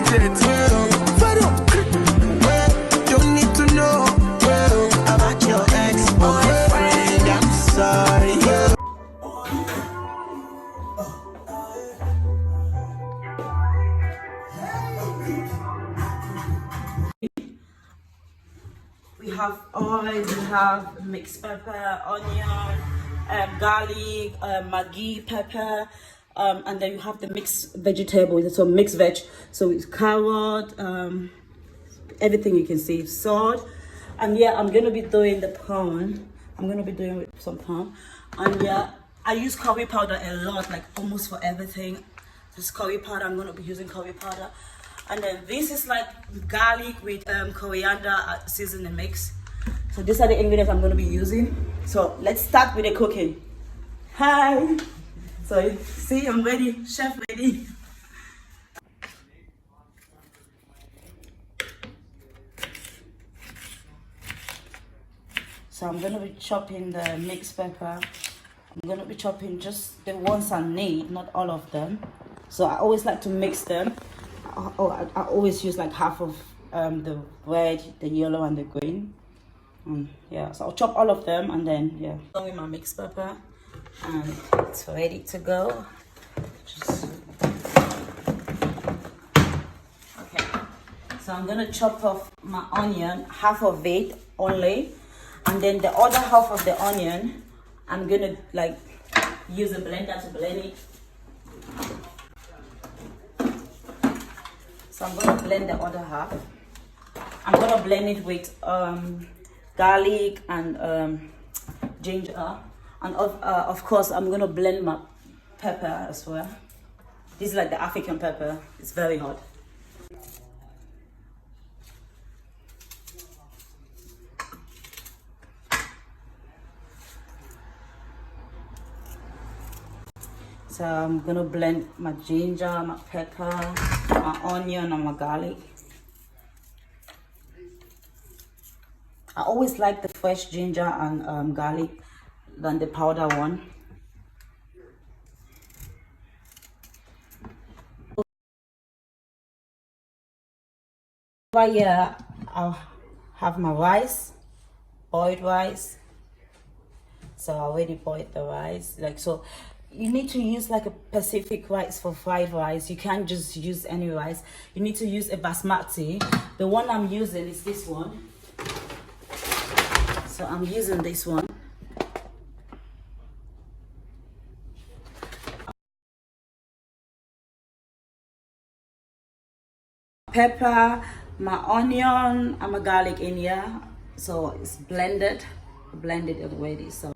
Don't need to know about your ex-boyfriend. I'm sorry. We have oil, we have mixed pepper, onion, garlic, Maggi, pepper, and then you have the mixed vegetables, so mixed veg. So it's carrot, everything you can see, salt, and yeah, I'm gonna be doing the prawn. I'm gonna be doing with some prawn, and yeah, I use curry powder a lot, like almost for everything. This curry powder, I'm gonna be using curry powder. And then this is like garlic with coriander seasoning mix. So these are the ingredients I'm going to be using. So let's start with the cooking. Hi. So see, I'm ready, chef ready. So I'm going to be chopping the mixed pepper. I'm going to be chopping just the ones I need, not all of them. So I always like to mix them. I always use like half of the red, the yellow, and the green. Yeah, so I'll chop all of them, and then yeah, done with my mixed pepper, and it's ready to go. Okay, so I'm gonna chop off my onion, half of it only, and then the other half of the onion, I'm gonna like use a blender to blend it. So I'm going to blend the other half. I'm going to blend it with garlic and ginger. And of course, I'm going to blend my pepper as well. This is like the African pepper. It's very hot. So I'm going to blend my ginger, my pepper, my onion, and my garlic. I always like the fresh ginger and garlic than the powder one. Over here, I'll have my rice, boiled rice. So I already boiled the rice, like so. You need to use like a specific rice for fried rice. You can't just use any rice. You need to use a Basmati. The one I'm using is this one. So I'm using this one. Pepper, my onion, and my garlic in here. So it's blended already. So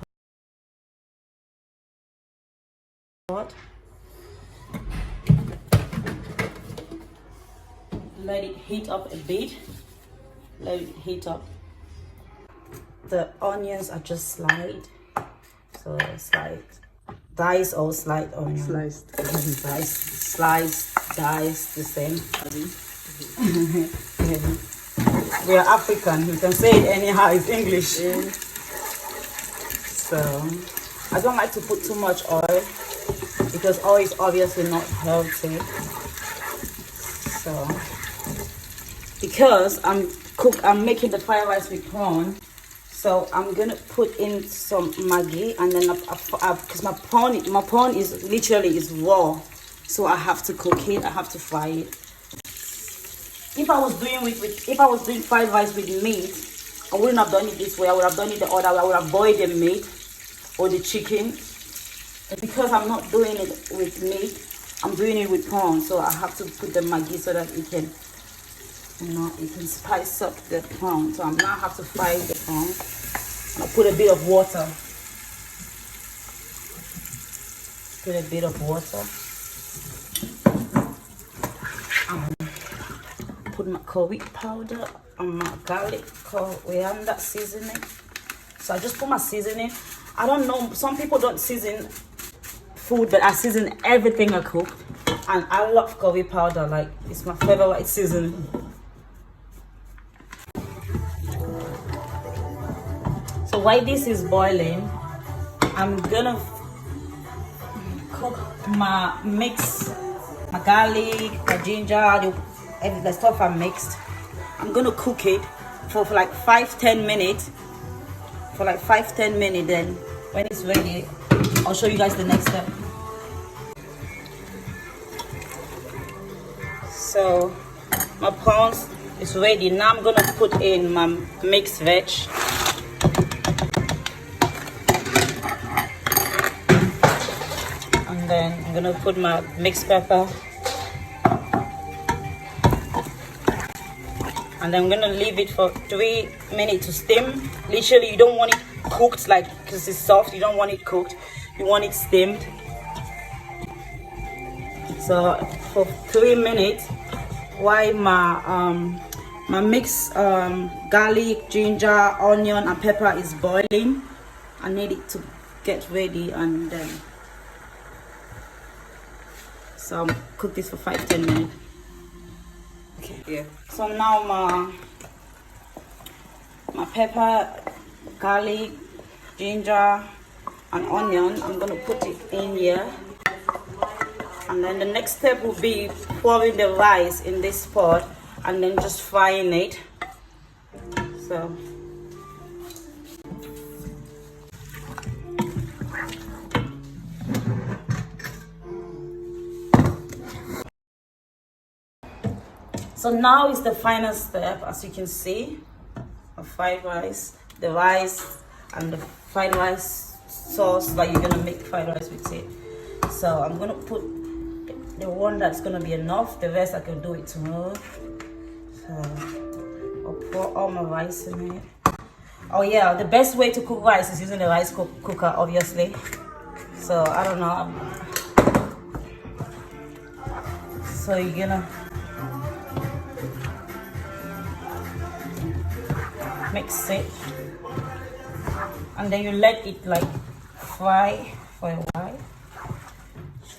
let it heat up a bit. Let it heat up. The onions are just sliced. So sliced, diced or sliced onion. Sliced. Sliced, diced, the same. We are African. We can say it anyhow. It's English. Yeah. So I don't like to put too much oil, because oil is obviously not healthy. So, because I'm making the fried rice with prawn, so I'm gonna put in some Maggi, and then because my prawn is literally raw, so I have to cook it. I have to fry it. If I was doing fried rice with meat, I wouldn't have done it this way. I would have done it the other way. I would have boiled the meat or the chicken. Because I'm not doing it with meat, I'm doing it with prawn, so I have to put the Maggi so that it can, it can spice up the prawn. So I'm now have to fry the prawn. I'll put a bit of water. Put a bit of water. Put my curry powder and my garlic, coriander seasoning. So I just put my seasoning. I don't know, some people don't season food, but I season everything I cook, and I love curry powder. Like, it's my favorite seasoning. So while this is boiling, I'm gonna cook my mix, my garlic, my ginger, the and the stuff are mixed. I'm gonna cook it for like 5-10 minutes. For like 5-10 minutes. Then when it's ready, I'll show you guys the next step. So my prawns is ready. Now I'm gonna put in my mixed veg. And then I'm gonna put my mixed pepper. And then I'm gonna leave it for 3 minutes to steam. Literally, you don't want it cooked like, because it's soft. You don't want it cooked. You want it steamed. So for 3 minutes, while my mixed garlic, ginger, onion, and pepper is boiling, I need it to get ready, and then so I'll cook this for 5-10 minutes. Okay, yeah. So now my pepper, garlic, ginger, and onion, I'm gonna put it in here. And then the next step will be pouring the rice in this pot and then just frying it. So now is the final step. As you can see, of fried rice, the rice and the fried rice sauce that you're gonna make fried rice with it. So I'm gonna put the one that's gonna be enough. The rest I can do it tomorrow. So I'll pour all my rice in it. Oh yeah, the best way to cook rice is using the rice cooker, obviously. So I don't know. So you're gonna mix it, and then you let it like fry for a while.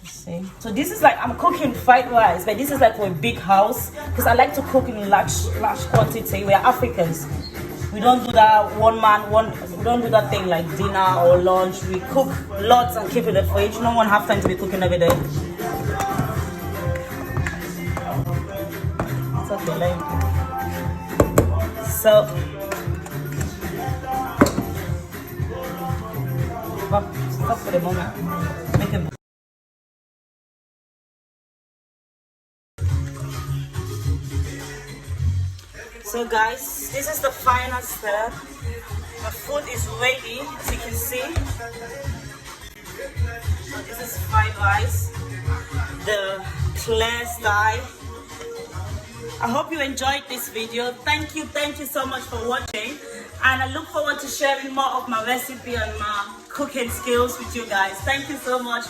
See, so this is like, I'm cooking fried rice, but this is like for a big house, because I like to cook in large quantity. We are Africans. We don't do that we don't do that thing like dinner or lunch. We cook lots and keep it in the fridge. No one have time to be cooking every day. It's okay, like. So stop for the moment. Make it. So guys, this is the final step. My food is ready, as you can see. So this is fried rice, the clear style. I hope you enjoyed this video. Thank you so much for watching, and I look forward to sharing more of my recipe and my cooking skills with you guys. Thank you so much.